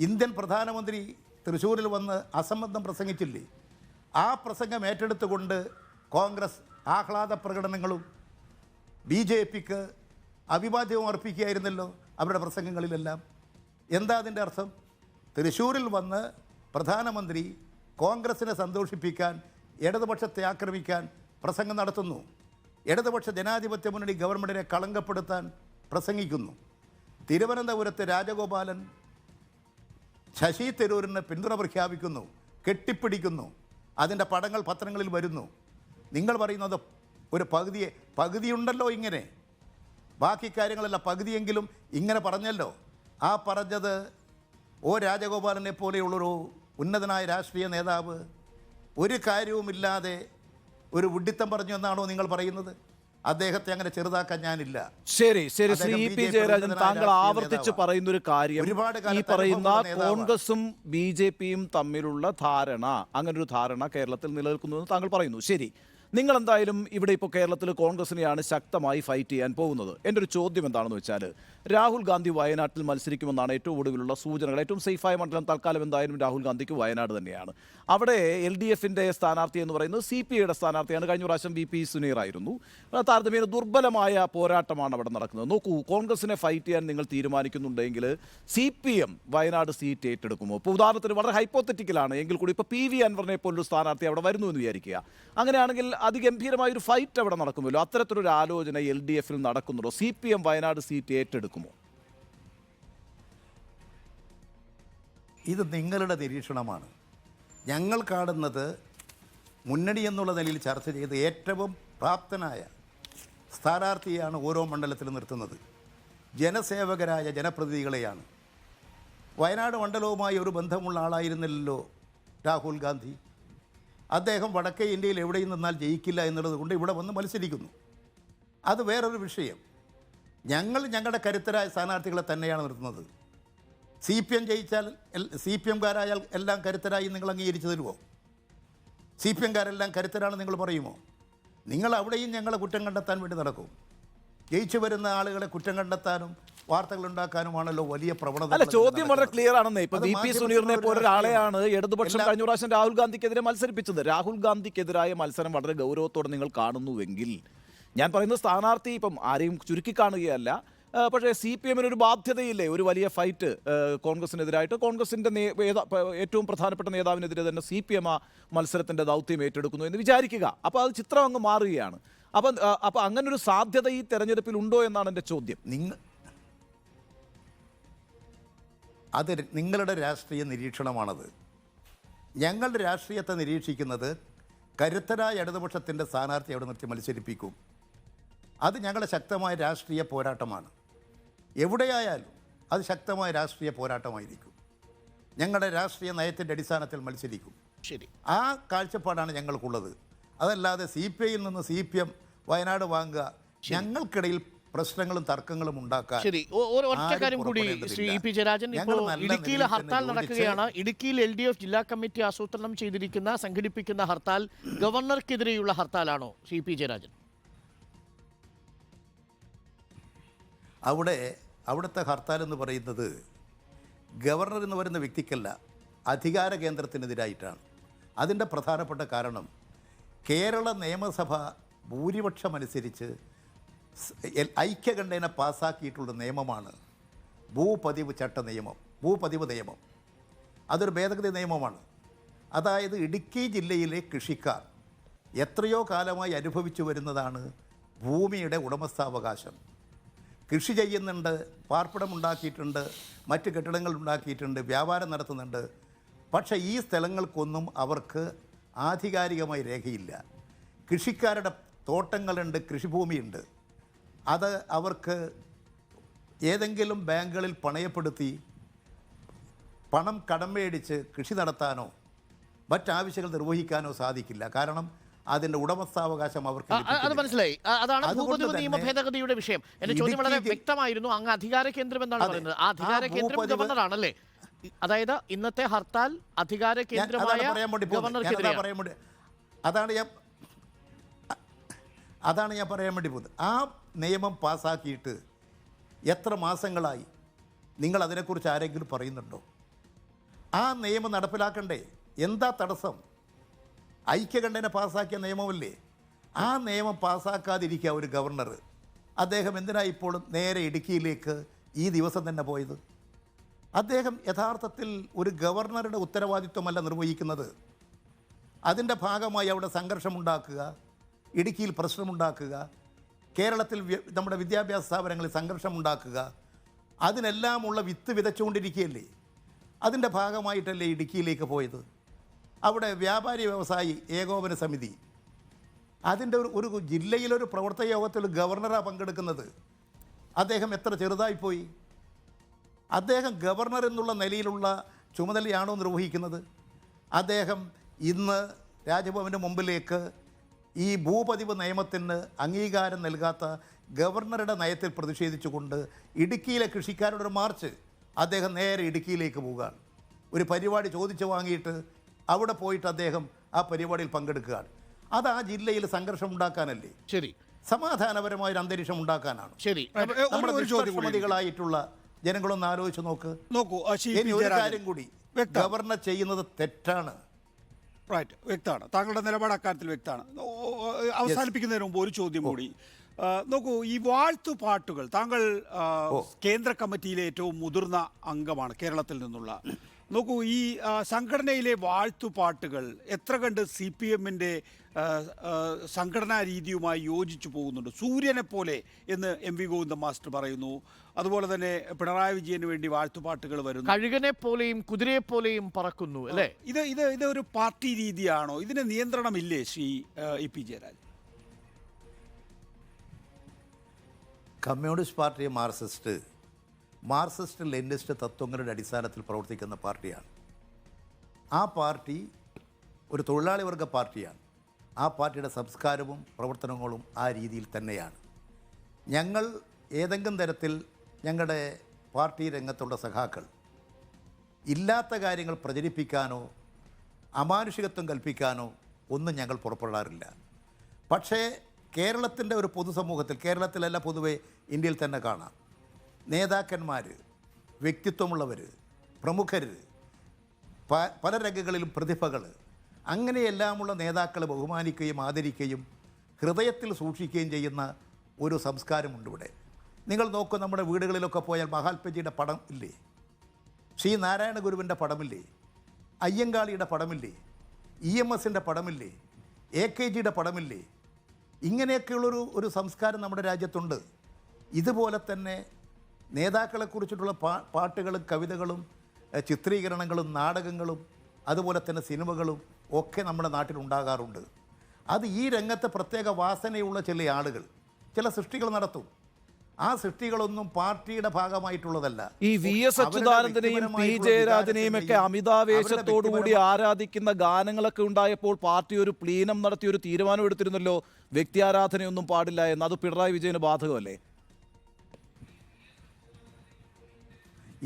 ഇന്ത്യൻ പ്രധാനമന്ത്രി തൃശ്ശൂരിൽ വന്ന് അസംബന്ധം പ്രസംഗിച്ചില്ലേ? ആ പ്രസംഗം ഏറ്റെടുത്തുകൊണ്ട് കോൺഗ്രസ് ആഹ്ലാദ പ്രകടനങ്ങളും BJPക്ക് അഭിവാദ്യവും അർപ്പിക്കുകയായിരുന്നല്ലോ അവരുടെ പ്രസംഗങ്ങളിലെല്ലാം. എന്താ അതിൻ്റെ അർത്ഥം? തൃശ്ശൂരിൽ വന്ന് പ്രധാനമന്ത്രി കോൺഗ്രസിനെ സന്തോഷിപ്പിക്കാൻ, ഇടതുപക്ഷത്തെ ആക്രമിക്കാൻ പ്രസംഗം നടത്തുന്നു. ഇടതുപക്ഷ ജനാധിപത്യ മുന്നണി ഗവൺമെൻറ്റിനെ കളങ്കപ്പെടുത്താൻ പ്രസംഗിക്കുന്നു. തിരുവനന്തപുരത്ത് രാജഗോപാലൻ ശശി തരൂരിന് പിന്തുണ പ്രഖ്യാപിക്കുന്നു, കെട്ടിപ്പിടിക്കുന്നു. അതിൻ്റെ പടങ്ങൾ പത്രങ്ങളിൽ വരുന്നു. നിങ്ങൾ പറയുന്നത് ഒരു പകുതിയുണ്ടല്ലോ ഇങ്ങനെ, ബാക്കി കാര്യങ്ങളല്ല പകുതിയെങ്കിലും ഇങ്ങനെ പറഞ്ഞല്ലോ. ആ പറഞ്ഞത് രാജഗോപാലനെ പോലെയുള്ളൊരു ഉന്നതനായ രാഷ്ട്രീയ നേതാവ് ഒരു കാര്യവുമില്ലാതെ ഒരു വിഡ്ഢിത്തം പറഞ്ഞു എന്നാണോ നിങ്ങൾ പറയുന്നത്? അദ്ദേഹത്തെ അങ്ങനെ ചെറുതാക്കാൻ ഞാനില്ല. ശരി ശ്രീ പി ജയരാജൻ, താങ്കൾ ആവർത്തിച്ച് പറയുന്ന ഒരു കാര്യം, ഈ പറയുന്ന കോൺഗ്രസും BJPയും തമ്മിലുള്ള ധാരണ, അങ്ങനൊരു ധാരണ കേരളത്തിൽ നിലനിൽക്കുന്നു എന്ന് താങ്കൾ പറയുന്നു. ശരി, നിങ്ങൾ എന്തായാലും ഇവിടെ ഇപ്പോൾ കേരളത്തിൽ കോൺഗ്രസിനെയാണ് ശക്തമായി ഫൈറ്റ് ചെയ്യാൻ പോകുന്നത്. എൻ്റെ ഒരു ചോദ്യം എന്താണെന്ന് വെച്ചാൽ, രാഹുൽ ഗാന്ധി വയനാട്ടിൽ മത്സരിക്കുമെന്നാണ് ഏറ്റവും ഒടുവിലുള്ള സൂചനകൾ. ഏറ്റവും സേഫായ മണ്ഡലം തൽക്കാലം എന്തായാലും രാഹുൽ ഗാന്ധിക്ക് വയനാട് തന്നെയാണ്. അവിടെ LDFിൻ്റെ സ്ഥാനാർത്ഥി എന്ന് പറയുന്നത് CPIയുടെ സ്ഥാനാർത്ഥിയാണ്. കഴിഞ്ഞ പ്രാവശ്യം VP സുനീർ ആയിരുന്നു. താരതമ്യേന ദുർബലമായ പോരാട്ടമാണ് അവിടെ നടക്കുന്നത്. നോക്കൂ, കോൺഗ്രസിനെ ഫൈറ്റ് ചെയ്യാൻ നിങ്ങൾ തീരുമാനിക്കുന്നുണ്ടെങ്കിൽ CPM വയനാട് സീറ്റ് ഏറ്റെടുക്കുമോ? ഇപ്പോൾ ഉദാഹരണത്തിന് വളരെ ഹൈപ്പോത്തറ്റിക്കലാണ് എങ്കിൽ കൂടി ഇപ്പോൾ PV അൻവറിനെ പോലൊരു സ്ഥാനാർത്ഥി അവിടെ വരുന്നു എന്ന് വിചാരിക്കുക. അങ്ങനെയാണെങ്കിൽ അതിഗംഭീരമായൊരു ഫൈറ്റ് അവിടെ നടക്കുമല്ലോ. അത്തരത്തിലൊരു ആലോചന LDFിൽ നടക്കുന്നുണ്ടോ? CPM വയനാട് സീറ്റ് ഏറ്റെടുക്കുമോ? ഇത് നിങ്ങളുടെ നിരീക്ഷണമാണ്. ഞങ്ങൾ കാണുന്നത് മുന്നണി എന്നുള്ള നിലയിൽ ചർച്ച ചെയ്ത് ഏറ്റവും പ്രാപ്തനായ സ്ഥാനാർത്ഥിയാണ് ഓരോ മണ്ഡലത്തിലും നിർത്തുന്നത്. ജനസേവകരായ ജനപ്രതിനിധികളെയാണ്. വയനാട് മണ്ഡലവുമായി ഒരു ബന്ധമുള്ള ആളായിരുന്നില്ലല്ലോ രാഹുൽ ഗാന്ധി. അദ്ദേഹം വടക്കേ ഇന്ത്യയിൽ എവിടെയും നിന്നാൽ ജയിക്കില്ല എന്നുള്ളത് കൊണ്ട് ഇവിടെ വന്ന് മത്സരിക്കുന്നു. അത് വേറൊരു വിഷയം. ഞങ്ങളുടെ കരുത്തരായ സ്ഥാനാർത്ഥികളെ തന്നെയാണ് നിർത്തുന്നത്. CPM ജയിച്ചാൽ CPMകാരായാൽ എല്ലാം കരുത്തരായി നിങ്ങൾ അംഗീകരിച്ചു തരുമോ? CPMകാരെല്ലാം കരുത്തരാണ് നിങ്ങൾ പറയുമോ? നിങ്ങൾ അവിടെയും ഞങ്ങളെ കുറ്റം കണ്ടെത്താൻ വേണ്ടി നടക്കും. ജയിച്ചു വരുന്ന ആളുകളെ കുറ്റം കണ്ടെത്താനും വാർത്തകൾ ഉണ്ടാക്കാനുമാണല്ലോ വലിയ പ്രവണത. അല്ല, ചോദ്യം വളരെ ക്ലിയർ ആണെന്നേ. ഇപ്പൊ VP സുനീറിനെ പോലെ ഒരാളെയാണ് ഇടതുപക്ഷം കഴിഞ്ഞ പ്രാവശ്യം രാഹുൽ ഗാന്ധിക്കെതിരെ മത്സരിപ്പിച്ചത്. രാഹുൽ ഗാന്ധിക്കെതിരായ മത്സരം വളരെ ഗൗരവത്തോടെ നിങ്ങൾ കാണുന്നുവെങ്കിൽ, ഞാൻ പറയുന്ന സ്ഥാനാർത്ഥി ഇപ്പം ആരെയും ചുരുക്കി കാണുകയല്ല, പക്ഷേ CPMന് ഒരു ബാധ്യതയില്ലേ? ഒരു വലിയ ഫൈറ്റ് കോൺഗ്രസിനെതിരായിട്ട്. കോൺഗ്രസിൻ്റെ ഏറ്റവും പ്രധാനപ്പെട്ട നേതാവിനെതിരെ തന്നെ CPM ആ മത്സരത്തിൻ്റെ ദൗത്യം ഏറ്റെടുക്കുന്നു എന്ന് വിചാരിക്കുക. അപ്പോൾ അത് ചിത്രം അങ്ങ് മാറുകയാണ്. അപ്പം അങ്ങനൊരു സാധ്യത ഈ തെരഞ്ഞെടുപ്പിൽ ഉണ്ടോ എന്നാണ് എൻ്റെ ചോദ്യം. അത് നിങ്ങളുടെ രാഷ്ട്രീയ നിരീക്ഷണമാണത്. ഞങ്ങളുടെ രാഷ്ട്രീയത്തെ നിരീക്ഷിക്കുന്നത് കരുത്തരായ ഇടതുപക്ഷത്തിൻ്റെ സ്ഥാനാർത്ഥി അവിടെ നിർത്തി മത്സരിപ്പിക്കും. അത് ഞങ്ങളുടെ ശക്തമായ രാഷ്ട്രീയ പോരാട്ടമാണ്. എവിടെയായാലും അത് ശക്തമായ രാഷ്ട്രീയ പോരാട്ടമായിരിക്കും. ഞങ്ങളുടെ രാഷ്ട്രീയ നയത്തിൻ്റെ അടിസ്ഥാനത്തിൽ മത്സരിക്കും. ശരി, ആ കാഴ്ചപ്പാടാണ് ഞങ്ങൾക്കുള്ളത്. അതല്ലാതെ CPIയിൽ നിന്ന് CPM വയനാട് വാങ്ങുക, ഞങ്ങൾക്കിടയിൽ പ്രശ്നങ്ങളും തർക്കങ്ങളും ഉണ്ടാക്കാൻ. ശരി, ഒറ്റ കാര്യം കൂടി ശ്രീ പി ജയരാജൻ, ഇപ്പോൾ ഇടുക്കിയിൽ ഹർത്താൽ നടക്കുകയാണ്. ഇടുക്കിയിൽ LDF ജില്ലാ കമ്മിറ്റി ആസൂത്രണം ചെയ്തിരിക്കുന്ന സംഘടിപ്പിക്കുന്ന ഹർത്താൽ ഗവർണർക്കെതിരെയുള്ള ഹർത്താലാണോ ശ്രീ പി ജയരാജൻ? അവിടുത്തെ ഹർത്താൽ എന്ന് പറയുന്നത് ഗവർണർ എന്ന് പറയുന്ന വ്യക്തിക്കല്ല, അധികാര കേന്ദ്രത്തിനെതിരായിട്ടാണ്. അതിൻ്റെ പ്രധാനപ്പെട്ട കാരണം കേരള നിയമസഭ ഭൂരിപക്ഷമനുസരിച്ച് ഐക്യകണ്ഠേന പാസ്സാക്കിയിട്ടുള്ള നിയമമാണ് ഭൂപതിവ് നിയമം. അതൊരു ഭേദഗതി നിയമമാണ്. അതായത് ഇടുക്കി ജില്ലയിലെ കൃഷിക്കാർ എത്രയോ കാലമായി അനുഭവിച്ചു വരുന്നതാണ് ഭൂമിയുടെ ഉടമസ്ഥാവകാശം. കൃഷി ചെയ്യുന്നുണ്ട്, പാർപ്പിടമുണ്ടാക്കിയിട്ടുണ്ട്, മറ്റ് കെട്ടിടങ്ങൾ ഉണ്ടാക്കിയിട്ടുണ്ട്, വ്യാപാരം നടത്തുന്നുണ്ട്. പക്ഷേ ഈ സ്ഥലങ്ങൾക്കൊന്നും അവർക്ക് ആധികാരികമായി രേഖയില്ല. കൃഷിക്കാരുടെ തോട്ടങ്ങളുണ്ട്, കൃഷിഭൂമിയുണ്ട്. അത് അവർക്ക് ഏതെങ്കിലും ബാങ്കുകളിൽ പണയപ്പെടുത്തി പണം കടം മേടിച്ച് കൃഷി നടത്താനോ മറ്റാവശ്യങ്ങൾ നിർവഹിക്കാനോ സാധിക്കില്ല. കാരണം അതിൻ്റെ ഉടമസ്ഥാവകാശം അവർക്ക് അത് ലഭിക്കുന്നില്ല. മനസ്സിലായി. അതാണ് അതുകൊണ്ട് ഭൂപതിവ് നിയമ തന്നെ ഭേദഗതിയുടെ വിഷയം. എന്റെ ചോദ്യം വളരെ ഇടുക്കി വ്യക്തമായിരുന്നു. അങ്ങ് അധികാര കേന്ദ്രം എന്നാണ് അതെ. പറയുന്നത്. ആ അധികാര ആ കേന്ദ്രം ഭൂപതിവ് ഗവർണറാണല്ലേ? അതായത് ഇന്നത്തെ ഹർത്താൽ അധികാര കേന്ദ്രമായ ഗവർണർക്കെതിരെയാണ്. അതാണ് ഞാൻ പറയാൻ വേണ്ടി പോകുന്നത്. ആ നിയമം പാസ്സാക്കിയിട്ട് എത്ര മാസങ്ങളായി? നിങ്ങൾ അതിനെക്കുറിച്ച് ആരെങ്കിലും പറയുന്നുണ്ടോ? ആ നിയമം നടപ്പിലാക്കണ്ടേ? എന്താ തടസ്സം? ഐക്യകണ്ഠേന പാസ്സാക്കിയ നിയമമല്ലേ? ആ നിയമം പാസ്സാക്കാതിരിക്കുക ഒരു ഗവർണർ. അദ്ദേഹം എന്തിനാ ഇപ്പോൾ നേരെ ഇടുക്കിയിലേക്ക് ഈ ദിവസം തന്നെ പോയത്? അദ്ദേഹം യഥാർത്ഥത്തിൽ ഒരു ഗവർണറുടെ ഉത്തരവാദിത്വമല്ല നിർവഹിക്കുന്നത്. അതിൻ്റെ ഭാഗമായി അവിടെ സംഘർഷമുണ്ടാക്കുക, ഇടുക്കിയിൽ പ്രശ്നമുണ്ടാക്കുക, കേരളത്തിൽ നമ്മുടെ വിദ്യാഭ്യാസ സ്ഥാപനങ്ങളിൽ സംഘർഷമുണ്ടാക്കുക, അതിനെല്ലാമുള്ള വിത്ത് വിതച്ചുകൊണ്ടിരിക്കുകയല്ലേ? അതിൻ്റെ ഭാഗമായിട്ടല്ലേ ഇടുക്കിയിലേക്ക് പോയത്? അവിടെ വ്യാപാരി വ്യവസായി ഏകോപന സമിതി, അതിൻ്റെ ഒരു ജില്ലയിലൊരു പ്രവർത്തക യോഗത്തിൽ ഗവർണറാണ് പങ്കെടുക്കുന്നത്. അദ്ദേഹം എത്ര ചെറുതായിപ്പോയി? അദ്ദേഹം ഗവർണർ എന്നുള്ള നിലയിലുള്ള ചുമതലയാണോ നിർവഹിക്കുന്നത്? അദ്ദേഹം ഇന്ന് രാജ്ഭവൻ്റെ മുമ്പിലേക്ക് ഈ ഭൂപതിവ് നിയമത്തിന് അംഗീകാരം നൽകാത്ത ഗവർണറുടെ നയത്തിൽ പ്രതിഷേധിച്ചുകൊണ്ട് ഇടുക്കിയിലെ കൃഷിക്കാരുടെ ഒരു മാർച്ച്, അദ്ദേഹം നേരെ ഇടുക്കിയിലേക്ക് പോവുകയാണ്. ഒരു പരിപാടി ചോദിച്ചു വാങ്ങിയിട്ട് അവിടെ പോയിട്ട് അദ്ദേഹം ആ പരിപാടിയിൽ പങ്കെടുക്കുകയാണ്. അത് ആ ജില്ലയിൽ സംഘർഷം ഉണ്ടാക്കാനല്ലേ? ശരി, സമാധാനപരമായ ഒരു അന്തരീക്ഷം ഉണ്ടാക്കാനാണ്. ശരി. നമ്മുടെ ഒരു ചോദ്യം കൂടി. നിഷ്പക്ഷമതികളായിട്ടുള്ള ജനങ്ങളൊന്ന് ആലോചിച്ച് നോക്കൂ. ശ്രീ ഇനി പി. ഒരു ജയരാജൻ. കാര്യം കൂടി, വ്യക്തം. ഗവർണർ ചെയ്യുന്നത് തെറ്റാണ്. റൈറ്റ്, വ്യക്തമാണ്. താങ്കളുടെ നിലപാട് അക്കാര്യത്തിൽ വ്യക്തമാണ്. അവസാനിപ്പിക്കുന്നതിന് മുമ്പ് ഒരു ചോദ്യം കൂടി. നോക്കൂ, ഈ വാഴ്ത്തുപാട്ടുകൾ, താങ്കൾ കേന്ദ്ര കമ്മിറ്റിയിലെ ഏറ്റവും മുതിർന്ന അംഗമാണ് കേരളത്തിൽ നിന്നുള്ള. നോക്കൂ, ഈ സംഘടനയിലെ വാഴ്ത്തുപാട്ടുകൾ എത്ര കണ്ട് CPM-ന്റെ സംഘടനാ രീതിയുമായി യോജിച്ചു പോകുന്നുണ്ട്? സൂര്യനെ പോലെ എന്ന് MV ഗോവിന്ദൻ മാസ്റ്റർ പറയുന്നു. അതുപോലെ തന്നെ പിണറായി വിജയന് വേണ്ടി വാഴ്ത്തുപാട്ടുകൾ വരുന്നു. കഴുകനെ പോലെയും കുതിരയെ പോലെയും പറക്കുന്നു അല്ലേ? ഇത് ഒരു പാർട്ടി രീതിയാണോ? ഇതിന് നിയന്ത്രണമില്ലേ ശ്രീ EP ജയരാജൻ? കമ്മ്യൂണിസ്റ്റ് പാർട്ടി മാർക്സിസ്റ്റ് ലെനിനിസ്റ്റ് തത്വങ്ങളുടെ അടിസ്ഥാനത്തിൽ പ്രവർത്തിക്കുന്ന പാർട്ടിയാണ്. ആ പാർട്ടി ഒരു തൊഴിലാളി വർഗ പാർട്ടിയാണ്. ആ പാർട്ടിയുടെ സംസ്കാരവും പ്രവർത്തനങ്ങളും ആ രീതിയിൽ തന്നെയാണ്. ഞങ്ങൾ ഏതെങ്കിലും തരത്തിൽ ഞങ്ങളുടെ പാർട്ടി രംഗത്തുള്ള സഖാക്കൾ ഇല്ലാത്ത കാര്യങ്ങൾ പ്രചരിപ്പിക്കാനോ അമാനുഷികത്വം കൽപ്പിക്കാനോ ഒന്നും ഞങ്ങൾ പുറപ്പെടാറില്ല. പക്ഷേ കേരളത്തിൻ്റെ ഒരു പൊതുസമൂഹത്തിൽ, കേരളത്തിലല്ല പൊതുവെ ഇന്ത്യയിൽ തന്നെ കാണാം, നേതാക്കന്മാർ, വ്യക്തിത്വമുള്ളവർ, പ്രമുഖർ, പല രംഗങ്ങളിലും പ്രതിഭകൾ, അങ്ങനെയെല്ലാമുള്ള നേതാക്കളെ ബഹുമാനിക്കുകയും ആദരിക്കുകയും ഹൃദയത്തിൽ സൂക്ഷിക്കുകയും ചെയ്യുന്ന ഒരു സംസ്കാരമുണ്ട് ഇവിടെ. നിങ്ങൾ നോക്കൂ, നമ്മുടെ വീടുകളിലൊക്കെ പോയാൽ മഹാത്മജിയുടെ പടം ഇല്ലേ? ശ്രീ നാരായണ ഗുരുവിൻ്റെ പടമില്ലേ? അയ്യങ്കാളിയുടെ പടമില്ലേ? EMSൻ്റെ പടമില്ലേ? AKGയുടെ പടമില്ലേ? ഇങ്ങനെയൊക്കെയുള്ളൊരു സംസ്കാരം നമ്മുടെ രാജ്യത്തുണ്ട്. ഇതുപോലെ തന്നെ നേതാക്കളെക്കുറിച്ചിട്ടുള്ള പാട്ടുകളും കവിതകളും ചിത്രീകരണങ്ങളും നാടകങ്ങളും അതുപോലെ തന്നെ സിനിമകളും ഒക്കെ നമ്മുടെ നാട്ടിലുണ്ടാകാറുണ്ട്. അത് ഈ രംഗത്ത് പ്രത്യേക വാസനയുള്ള ചില ആളുകൾ ചില സൃഷ്ടികൾ നടത്തും. ആ സൃഷ്ടികളൊന്നും പാർട്ടിയുടെ ഭാഗമായിട്ടുള്ളതല്ല. ഈ VS അച്യുതാനന്ദനെയും P ജയരാജനെയും ഒക്കെ അമിതാവേശത്തോടുകൂടി ആരാധിക്കുന്ന ഗാനങ്ങളൊക്കെ ഉണ്ടായപ്പോൾ പാർട്ടി ഒരു പ്ലീനം നടത്തി ഒരു തീരുമാനം എടുത്തിരുന്നല്ലോ, വ്യക്തി ആരാധനയൊന്നും പാടില്ല എന്ന്. അത് പിണറായി വിജയന് ബാധകമല്ലേ?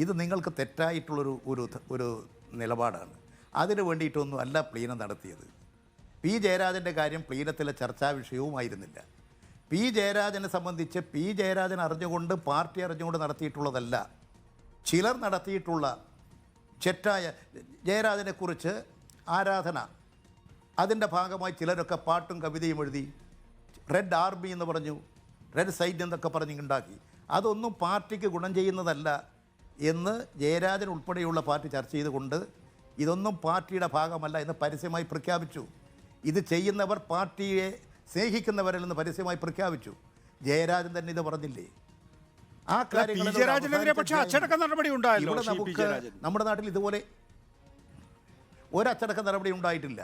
ഇത് നിങ്ങൾക്ക് തെറ്റായിട്ടുള്ളൊരു നിലപാടാണ്. അതിന് വേണ്ടിയിട്ടൊന്നും അല്ല പ്ലീനം നടത്തിയത്. P ജയരാജൻ്റെ കാര്യം പ്ലീനത്തിലെ ചർച്ചാ വിഷയവുമായിരുന്നില്ല. P ജയരാജനെ സംബന്ധിച്ച് P ജയരാജൻ അറിഞ്ഞുകൊണ്ട്, പാർട്ടി അറിഞ്ഞുകൊണ്ട് നടത്തിയിട്ടുള്ളതല്ല. ചിലർ നടത്തിയിട്ടുള്ള തെറ്റായ ജയരാജനെക്കുറിച്ച് ആരാധന, അതിൻ്റെ ഭാഗമായി ചിലരൊക്കെ പാട്ടും കവിതയും എഴുതി, റെഡ് ആർമി എന്ന് പറഞ്ഞു, റെഡ് സൈഡ് എന്നൊക്കെ പറഞ്ഞുണ്ടാക്കി. അതൊന്നും പാർട്ടിക്ക് ഗുണം ചെയ്യുന്നതല്ല എന്ന് ജയരാജൻ ഉൾപ്പെടെയുള്ള പാർട്ടി ചർച്ച ചെയ്തുകൊണ്ട് ഇതൊന്നും പാർട്ടിയുടെ ഭാഗമല്ല എന്ന് പരസ്യമായി പ്രഖ്യാപിച്ചു. ഇത് ചെയ്യുന്നവർ പാർട്ടിയെ സ്നേഹിക്കുന്നവരല്ലെന്ന് പരസ്യമായി പ്രഖ്യാപിച്ചു. ജയരാജൻ തന്നെ ഇത് പറഞ്ഞില്ലേ? ആ പി ജയരാജനെതിരെ പക്ഷേ അച്ചടക്ക നടപടി ഉണ്ടായല്ലോ. ഇവിടെ നമുക്ക് നമ്മുടെ നാട്ടിൽ ഇതുപോലെ ഒരച്ചടക്ക നടപടി ഉണ്ടായിട്ടില്ല.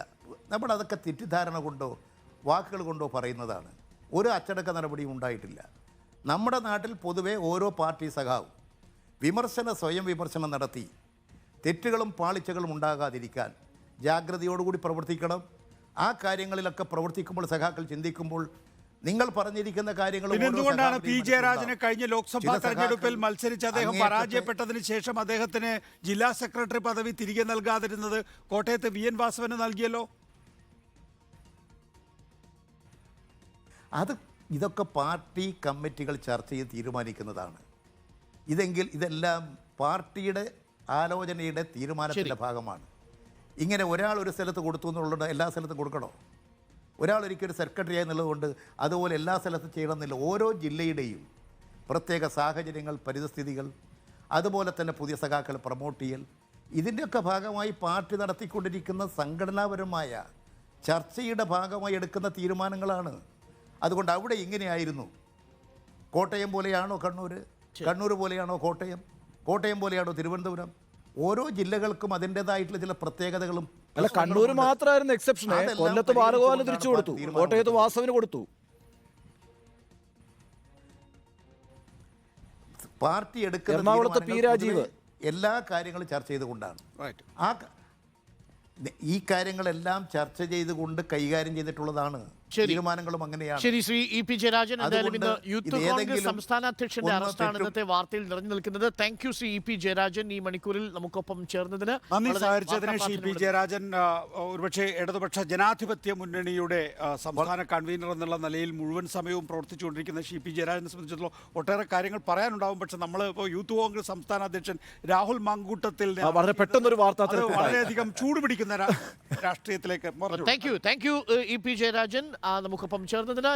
നമ്മൾ അതൊക്കെ തെറ്റിദ്ധാരണ കൊണ്ടോ വാക്കുകൾ കൊണ്ടോ പറയുന്നതാണ്. ഒരു അച്ചടക്ക നടപടിയും ഉണ്ടായിട്ടില്ല. നമ്മുടെ നാട്ടിൽ പൊതുവെ ഓരോ പാർട്ടി സഖാവും സ്വയം വിമർശനം നടത്തി തെറ്റുകളും പാളിച്ചകളും ഉണ്ടാകാതിരിക്കാൻ ജാഗ്രതയോടുകൂടി പ്രവർത്തിക്കണം. ആ കാര്യങ്ങളിലൊക്കെ പ്രവർത്തിക്കുമ്പോൾ സഖാക്കൾ ചിന്തിക്കുമ്പോൾ നിങ്ങൾ പറഞ്ഞിരിക്കുന്ന കാര്യങ്ങൾ എന്തുകൊണ്ടാണ് പി ജയരാജന് കഴിഞ്ഞ ലോക്സഭാ തെരഞ്ഞെടുപ്പിൽ മത്സരിച്ച് അദ്ദേഹം പരാജയപ്പെട്ടതിന് ശേഷം അദ്ദേഹത്തിന് ജില്ലാ സെക്രട്ടറി പദവി തിരികെ നൽകാതിരുന്നത്? കോട്ടയത്ത് വി എൻ വാസവന് നൽകിയല്ലോ. ഇതൊക്കെ പാർട്ടി കമ്മിറ്റികൾ ചർച്ച ചെയ്ത് തീരുമാനിക്കുന്നതാണ്. ഇതെല്ലാം പാർട്ടിയുടെ ആലോചനയുടെ തീരുമാനത്തിൻ്റെ ഭാഗമാണ്. ഇങ്ങനെ ഒരാൾ ഒരു സ്ഥലത്ത് കൊടുത്തു എന്നുള്ളത് എല്ലാ സ്ഥലത്തും കൊടുക്കണോ? ഒരാൾ ഒരിക്കലും സെക്രട്ടറി എന്നുള്ളതുകൊണ്ട് അതുപോലെ എല്ലാ സ്ഥലത്തും ചെയ്യണമെന്നില്ല. ഓരോ ജില്ലയുടെയും പ്രത്യേക സാഹചര്യങ്ങൾ, പരിതസ്ഥിതികൾ, അതുപോലെ തന്നെ പുതിയ സഖാക്കൾ പ്രൊമോട്ട് ചെയ്യൽ, ഇതിൻ്റെയൊക്കെ ഭാഗമായി പാർട്ടി നടത്തിക്കൊണ്ടിരിക്കുന്ന സംഘടനാപരമായ ചർച്ചയുടെ ഭാഗമായി എടുക്കുന്ന തീരുമാനങ്ങളാണ്. അതുകൊണ്ട് അവിടെ ഇങ്ങനെയായിരുന്നു. കോട്ടയം പോലെയാണോ കണ്ണൂർ? കണ്ണൂർ പോലെയാണോ കോട്ടയം? കോട്ടയം പോലെയാണോ തിരുവനന്തപുരം? ഓരോ ജില്ലകൾക്കും അതിൻ്റെതായിട്ടുള്ള ചില പ്രത്യേകതകളും. അല്ല, കണ്ണൂർ മാത്രമായിരുന്നു എക്സെപ്ഷൻ. കൊല്ലത്ത് ബാലഗോപാലിന് തിരിച്ചു കൊടുത്തു, കോട്ടയത്ത് വാസവിന് കൊടുത്തു. പാർട്ടി എടുക്കുന്ന എറണാകുളത്ത് പി രാജീവ് എല്ലാ കാര്യങ്ങളും ചർച്ച ചെയ്തുകൊണ്ടാണ്. ഈ കാര്യങ്ങളെല്ലാം ചർച്ച ചെയ്തുകൊണ്ട് കൈകാര്യം ചെയ്തിട്ടുള്ളതാണ്. തീരുമാനങ്ങളും അങ്ങനെയാണ്. ശരി, ശ്രീ ഇ പി ജയരാജൻ, എന്തായാലും ഇന്ന് യൂത്ത് കോൺഗ്രസ് സംസ്ഥാന അധ്യക്ഷന്റെ അറസ്റ്റാണ് ഇന്നത്തെ വാർത്തയിൽ നിറഞ്ഞു നിൽക്കുന്നത്. Thank you Shri E P Jayarajan, ഈ മണിക്കൂറിൽ നമുക്കൊപ്പം ചേർന്നതിന്. നന്ദി സഹകരിച്ചതിന് ശ്രീ പി ജയരാജൻ. ഒരുപക്ഷെ ഇടതുപക്ഷ ജനാധിപത്യ മുന്നണിയുടെ സംസ്ഥാന കൺവീനർ എന്നുള്ള നിലയിൽ മുഴുവൻ സമയവും പ്രവർത്തിച്ചുകൊണ്ടിരിക്കുന്ന ശ്രീ പി ജയരാജനെ സംബന്ധിച്ചിടത്തോളം ഒട്ടേറെ കാര്യങ്ങൾ പറയാനുണ്ടാവും. പക്ഷെ നമ്മൾ ഇപ്പോൾ യൂത്ത് കോൺഗ്രസ് സംസ്ഥാന അധ്യക്ഷൻ രാഹുൽ മാങ്കൂട്ടത്തിൽ വളരെ പെട്ടെന്നൊരു വാർത്ത വളരെയധികം ചൂടുപിടിക്കുന്ന രാഷ്ട്രീയത്തിലേക്ക്. Thank you E P Jayarajan നമുക്കൊപ്പം ചേർന്നതിന്.